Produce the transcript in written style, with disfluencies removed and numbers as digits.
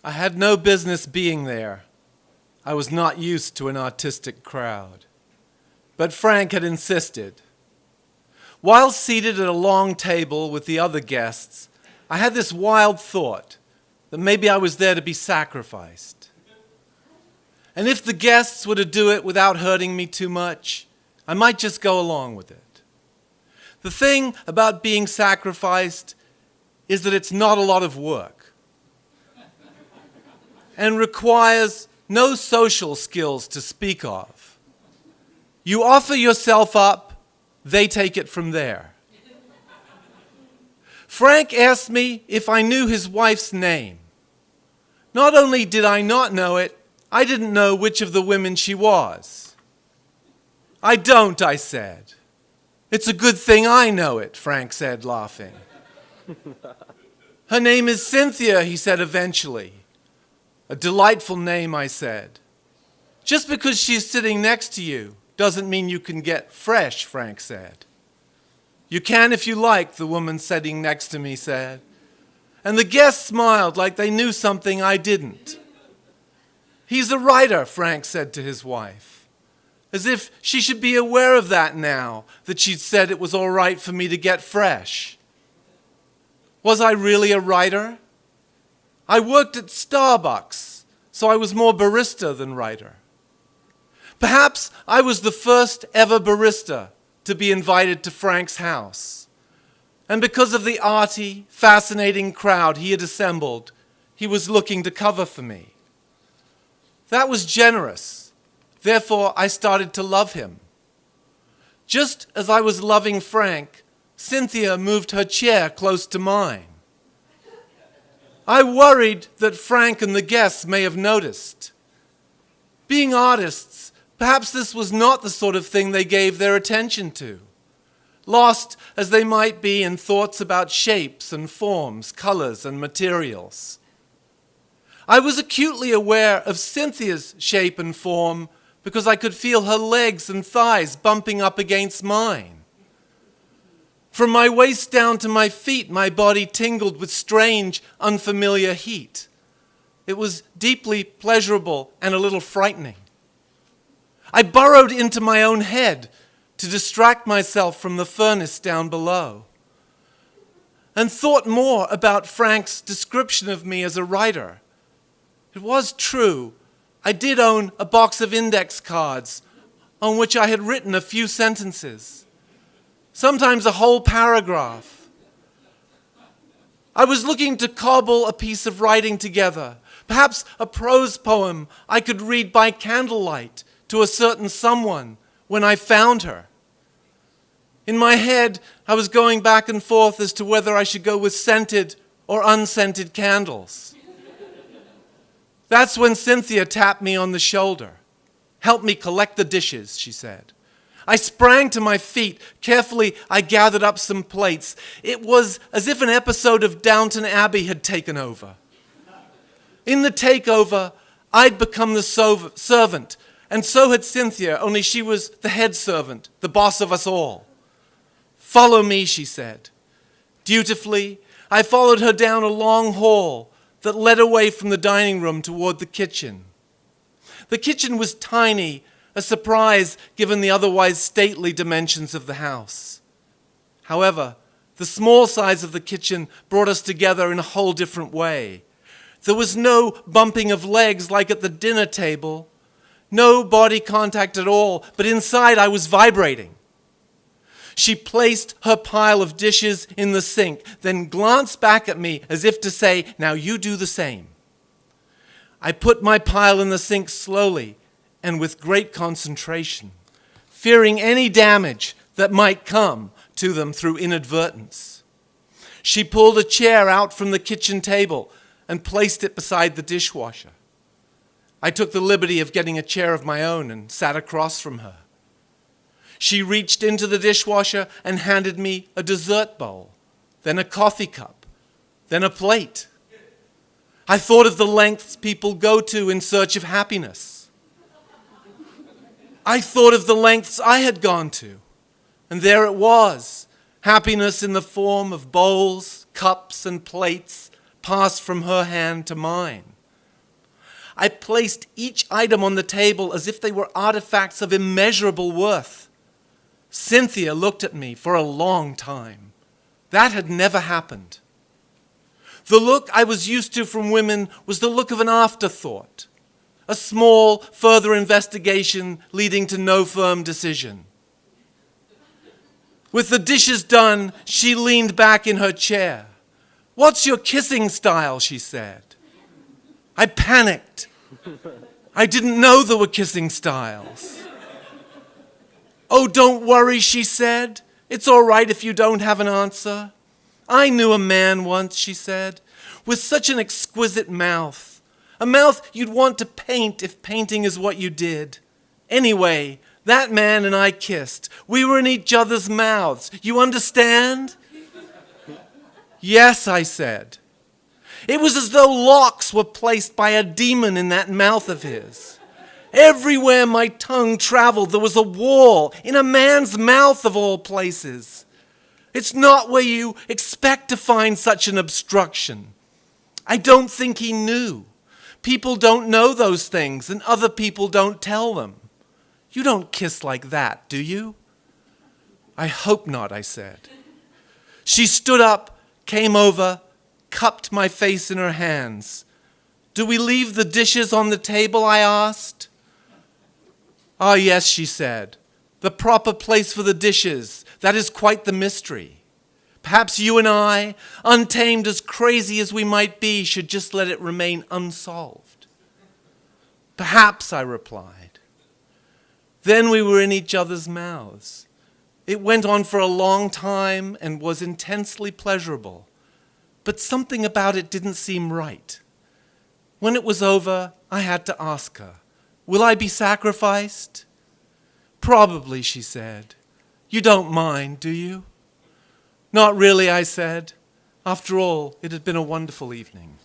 I had no business being there. I was not used to an artistic crowd. But Frank had insisted. While seated at a long table with the other guests, I had this wild thought that maybe I was there to be sacrificed. And if the guests were to do it without hurting me too much, I might just go along with it. The thing about being sacrificed is that it's not a lot of work and requires no social skills to speak of. You offer yourself up, they take it from there. Frank asked me if I knew his wife's name. Not only did I not know it, I didn't know which of the women she was. I don't, I said. It's a good thing I know it, Frank said, laughing. Her name is Cynthia, he said eventually. A delightful name, I said. Just because she's sitting next to you doesn't mean you can get fresh, Frank said. You can if you like, the woman sitting next to me said. And the guests smiled like they knew something I didn't. He's a writer, Frank said to his wife, as if she should be aware of that now, that she'd said it was all right for me to get fresh. Was I really a writer? I worked at Starbucks, so I was more barista than writer. Perhaps I was the first ever barista to be invited to Frank's house. And because of the arty, fascinating crowd he had assembled, he was looking to cover for me. That was generous. Therefore, I started to love him. Just as I was loving Frank, Cynthia moved her chair close to mine. I worried that Frank and the guests may have noticed. Being artists, perhaps this was not the sort of thing they gave their attention to, lost as they might be in thoughts about shapes and forms, colors and materials. I was acutely aware of Cynthia's shape and form because I could feel her legs and thighs bumping up against mine. From my waist down to my feet, my body tingled with strange, unfamiliar heat. It was deeply pleasurable and a little frightening. I burrowed into my own head to distract myself from the furnace down below, and thought more about Frank's description of me as a writer. It was true. I did own a box of index cards on which I had written a few sentences, sometimes a whole paragraph. I was looking to cobble a piece of writing together, perhaps a prose poem I could read by candlelight to a certain someone when I found her. In my head, I was going back and forth as to whether I should go with scented or unscented candles. That's when Cynthia tapped me on the shoulder. "Help me collect the dishes," she said. I sprang to my feet. Carefully, I gathered up some plates. It was as if an episode of Downton Abbey had taken over. In the takeover, I'd become the servant, and so had Cynthia, only she was the head servant, the boss of us all. "Follow me," she said. Dutifully, I followed her down a long hall that led away from the dining room toward the kitchen. The kitchen was tiny, a surprise given the otherwise stately dimensions of the house. However, the small size of the kitchen brought us together in a whole different way. There was no bumping of legs like at the dinner table, no body contact at all, but inside I was vibrating. She placed her pile of dishes in the sink, then glanced back at me as if to say, "Now you do the same." I put my pile in the sink slowly and with great concentration, fearing any damage that might come to them through inadvertence. She pulled a chair out from the kitchen table and placed it beside the dishwasher. I took the liberty of getting a chair of my own and sat across from her. She reached into the dishwasher and handed me a dessert bowl, then a coffee cup, then a plate. I thought of the lengths people go to in search of happiness. I thought of the lengths I had gone to, and there it was, happiness in the form of bowls, cups, and plates passed from her hand to mine. I placed each item on the table as if they were artifacts of immeasurable worth. Cynthia looked at me for a long time. That had never happened. The look I was used to from women was the look of an afterthought, a small, further investigation leading to no firm decision. With the dishes done, she leaned back in her chair. "What's your kissing style?" she said. I panicked. I didn't know there were kissing styles. "Oh, don't worry," she said. "It's all right if you don't have an answer. I knew a man once," she said, "with such an exquisite mouth. A mouth you'd want to paint if painting is what you did. Anyway, that man and I kissed. We were in each other's mouths. You understand?" "Yes," I said. It was as though locks were placed by a demon in that mouth of his. Everywhere my tongue traveled, there was a wall, in a man's mouth of all places. It's not where you expect to find such an obstruction. I don't think he knew. People don't know those things, and other people don't tell them. You don't kiss like that, do you? "I hope not," I said. She stood up, came over, cupped my face in her hands. "Do we leave the dishes on the table?" I asked. "Ah, yes," she said. "The proper place for the dishes. That is quite the mystery. Perhaps you and I, untamed, as crazy as we might be, should just let it remain unsolved." "Perhaps," I replied. Then we were in each other's mouths. It went on for a long time and was intensely pleasurable. But something about it didn't seem right. When it was over, I had to ask her, "Will I be sacrificed?" "Probably," she said. "You don't mind, do you?" "Not really," I said. After all, it had been a wonderful evening.